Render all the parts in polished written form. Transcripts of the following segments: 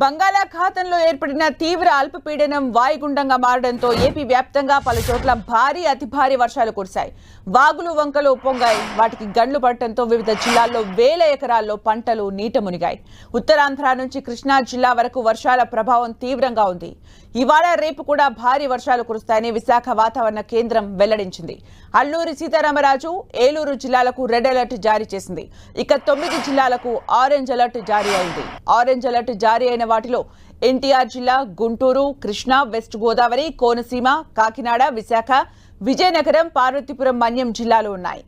బంగాళాఖాతంలో ఏర్పడిన తీవ్ర అల్పపీడనం వాయుగుండంగా మారడంతో ఏపీ వ్యాప్తంగా పలు చోట్ల భారీ అతి భారీ వర్షాలు కురిశాయి. వాగులు వంకలు ఉప్పొంగాయి. వాటికి గండ్లు పడటంతో వివిధ జిల్లాల్లో వేల ఎకరాల్లో పంటలు నీట మునిగాయి. ఉత్తరాంధ్ర నుంచి కృష్ణా జిల్లా వరకు వర్షాల ప్రభావం తీవ్రంగా ఉంది. ఇవాళ రేపు కూడా భారీ వర్షాలు కురుస్తాయని విశాఖ వాతావరణ కేంద్రం వెల్లడించింది. అల్లూరి సీతారామరాజు, ఏలూరు జిల్లాలకు రెడ్ అలర్ట్ జారీ చేసింది. ఇక 9 జిల్లాలకు ఆరెంజ్ అలర్ట్ జారీ అయింది. ఆరెంజ్ అలర్ట్ జారీ అయిన వాటిలో ఎన్టీఆర్ జిల్లా, గుంటూరు, కృష్ణా, వెస్ట్ గోదావరి, కోనసీమ, కాకినాడ, విశాఖ, విజయనగరం, పార్వతీపురం, మన్యం జిల్లాలు ఉన్నాయి.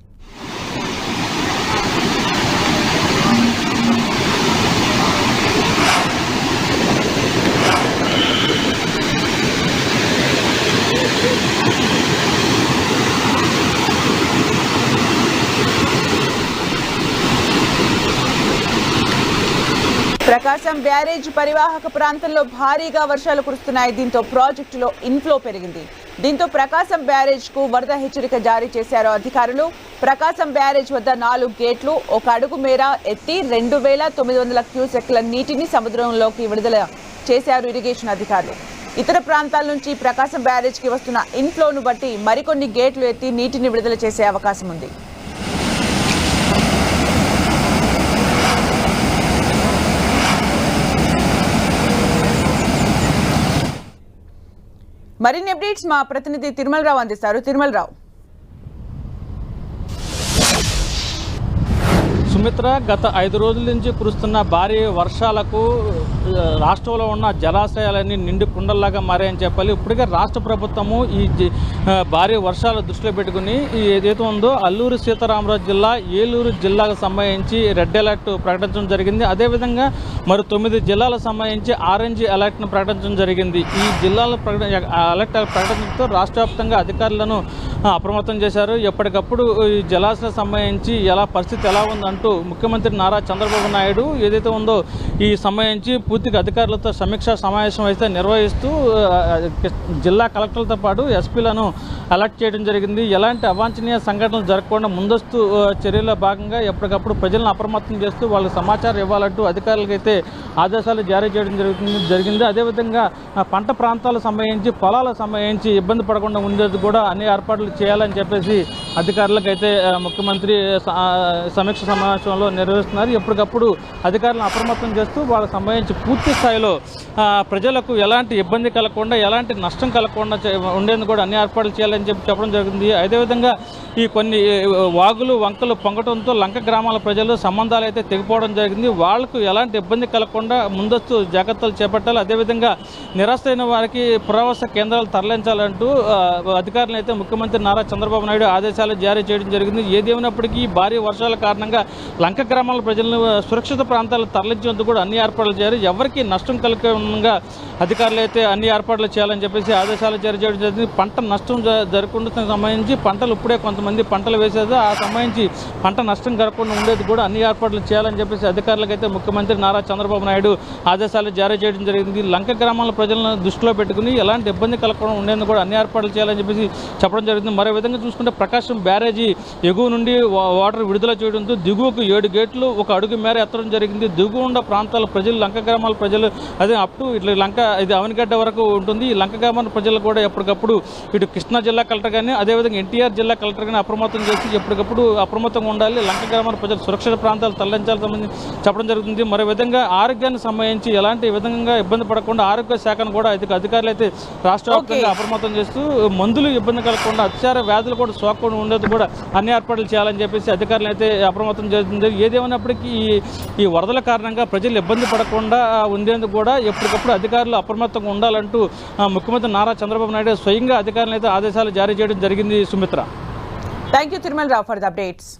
ప్రకాశం బ్యారేజ్ పరివాహక ప్రాంతంలో భారీగా వర్షాలు కురుస్తున్నాయి. దీంతో ప్రాజెక్టులో ఇన్ఫ్లో పెరిగింది. దీంతో ప్రకాశం బ్యారేజ్ కు వరద హెచ్చరిక జారీ చేశారు అధికారులు. ప్రకాశం బ్యారేజ్ వద్ద 4 గేట్లు 1 అడుగు మేర ఎత్తి 2900 క్యూసెక్ల నీటిని సముద్రంలోకి విడుదల చేశారు ఇరిగేషన్ అధికారులు. ఇతర ప్రాంతాల నుంచి ప్రకాశం బ్యారేజ్ కి వస్తున్న ఇన్ఫ్లోను బట్టి మరికొన్ని గేట్లు ఎత్తి నీటిని విడుదల చేసే అవకాశం ఉంది. మరిన్ని అప్డేట్స్ మా ప్రతినిధి తిరుమలరావు అందిస్తారు. తిరుమలరావు. సుమిత్ర, గత 5 రోజుల నుంచి కురుస్తున్న భారీ వర్షాలకు రాష్ట్రంలో ఉన్న జలాశయాలన్నీ నిండు కుండల్లాగా మారాయని చెప్పాలి. ఇప్పటికే రాష్ట్ర ప్రభుత్వము ఈ భారీ వర్షాలు దృష్టిలో పెట్టుకుని ఏదైతే ఉందో అల్లూరి సీతారామరాజు జిల్లా, ఏలూరు జిల్లాకు సంబంధించి రెడ్ అలర్ట్ ప్రకటించడం జరిగింది. అదేవిధంగా మరి 9 జిల్లాలకు సంబంధించి ఆరెంజ్ అలర్ట్ను ప్రకటించడం జరిగింది. ఈ జిల్లాల అలర్ట్ ప్రకటించడంతో రాష్ట్ర వ్యాప్తంగా అధికారులను అప్రమత్తం చేశారు. ఎప్పటికప్పుడు ఈ జలాశయాలకు సంబంధించి పరిస్థితి ఎలా ఉందంటూ ముఖ్యమంత్రి నారా చంద్రబాబు నాయుడు ఏదైతే ఉందో ఈ సంబంధించి పూర్తిగా అధికారులతో సమీక్షా సమావేశం అయితే నిర్వహిస్తూ జిల్లా కలెక్టర్లతో పాటు ఎస్పీలను అలర్ట్ చేయడం జరిగింది. ఎలాంటి అవాంఛనీయ సంఘటనలు జరగకుండా ముందస్తు చర్యల్లో భాగంగా ఎప్పటికప్పుడు ప్రజలను అప్రమత్తం చేస్తూ వాళ్ళకి సమాచారం ఇవ్వాలంటూ అధికారులకైతే ఆదేశాలు జారీ చేయడం జరిగింది. అదేవిధంగా పంట ప్రాంతాలకు సంబంధించి పొలాలకు సంబంధించి ఇబ్బంది పడకుండా ఉండేది కూడా అన్ని ఏర్పాట్లు చేయాలని చెప్పేసి అధికారులకైతే ముఖ్యమంత్రి సమీక్ష సమావేశంలో నిర్వహిస్తున్నారు. ఎప్పటికప్పుడు అధికారులను అప్రమత్తం చేస్తూ వాళ్ళకి సంబంధించి పూర్తి స్థాయిలో ప్రజలకు ఎలాంటి ఇబ్బంది కలగకుండా, ఎలాంటి నష్టం కలగకుండా ఉండేందుకు కూడా అన్ని ఏర్పాట్లు చేయాలని చెప్పడం జరిగింది. అదేవిధంగా ఈ కొన్ని వాగులు వంకలు పొంగటంతో లంక గ్రామాల ప్రజలు సంబంధాలు అయితే తెగిపోవడం జరిగింది. వాళ్లకు ఎలాంటి ఇబ్బంది కలగకుండా ముందస్తు జాగ్రత్తలు చేపట్టాలి. అదేవిధంగా నిరాశైన వారికి పునరావాస కేంద్రాలు తరలించాలంటూ అధికారులు అయితే ముఖ్యమంత్రి నారా చంద్రబాబు నాయుడు ఆదేశాలు జారీ చేయడం జరిగింది. ఏదేమైనప్పటికీ భారీ వర్షాల కారణంగా లంక గ్రామాల ప్రజలను సురక్షిత ప్రాంతాలు తరలించేందుకు కూడా అన్ని ఏర్పాట్లు చేయాలి. ఎవరికి నష్టం కలగకుండా అధికారులు అయితే అన్ని ఏర్పాట్లు చేయాలని చెప్పేసి ఆదేశాలు జారీ చేయడం జరిగింది. పంట నష్టం జరగకుండా సంబంధించి పంటలు ఇప్పుడే కొంతమంది పంటలు వేసేది ఆ సంబంధించి పంట నష్టం జరగకుండా ఉండేది కూడా అన్ని ఏర్పాట్లు చేయాలని చెప్పేసి అధికారులకైతే ముఖ్యమంత్రి నారా చంద్రబాబు నాయుడు ఆదేశాలు జారీ చేయడం జరిగింది. లంక గ్రామాల ప్రజలను దృష్టిలో పెట్టుకుని ఎలాంటి ఇబ్బంది కలగకుండా ఉండేందుకు కూడా అన్ని ఏర్పాట్లు చేయాలని చెప్పేసి చెప్పడం జరిగింది. మరో విధంగా చూసుకుంటే ప్రకాశం బ్యారేజీ ఎగువ నుండి వాటర్ విడుదల చేయడంతో దిగువకు 7 గేట్లు 1 అడుగు మేర ఎత్తడం జరిగింది. దిగువ ఉన్న ప్రాంతాల ప్రజలు, లంక గ్రామాల ప్రజలు అదే అప్ టు ఇట్లా లంక ఇది అవనిగడ్డ వరకు ఉంటుంది. ఈ లంక గ్రామాల ప్రజలు కూడా ఎప్పటికప్పుడు ఇటు కృష్ణా జిల్లా కలెక్టర్ కానీ అదేవిధంగా ఎన్టీఆర్ జిల్లా కలెక్టర్ కానీ అప్రమత్తం చేసి ఎప్పటికప్పుడు అప్రమత్తంగా ఉండాలి. లంక గ్రామాల ప్రజలు సురక్షిత ప్రాంతాలు తరలించాలని సంబంధించి చెప్పడం జరుగుతుంది. మరో విధంగా ఆరోగ్యానికి సంబంధించి ఎలాంటి విధంగా ఇబ్బంది పడకుండా ఆరోగ్య శాఖను కూడా అధికారులు అయితే రాష్ట్ర వ్యాప్తంగా అప్రమత్తం చేస్తూ మందులు ఇబ్బంది కలగకుండా అత్యార వ్యాధులు కూడా సోకకుండా ఉండేది కూడా అన్ని ఏర్పాట్లు చేయాలని చెప్పేసి అధికారులు అయితే అప్రమత్తం చేస్తుంది. ఏదేమైనప్పటికీ ఈ వరదల కారణంగా ప్రజలు ఇబ్బంది పడకుండా ఉండేందుకు కూడా ఎప్పటికప్పుడు అధికారులు అప్రమత్తంగా ఉండాలంటూ ముఖ్యమంత్రి నారా చంద్రబాబు నాయుడు స్వయంగా అధికారులు అయితే ఆదేశాలు జారీ చేయడం జరిగింది. Sumitra. Thank you Tirumalarao for the updates.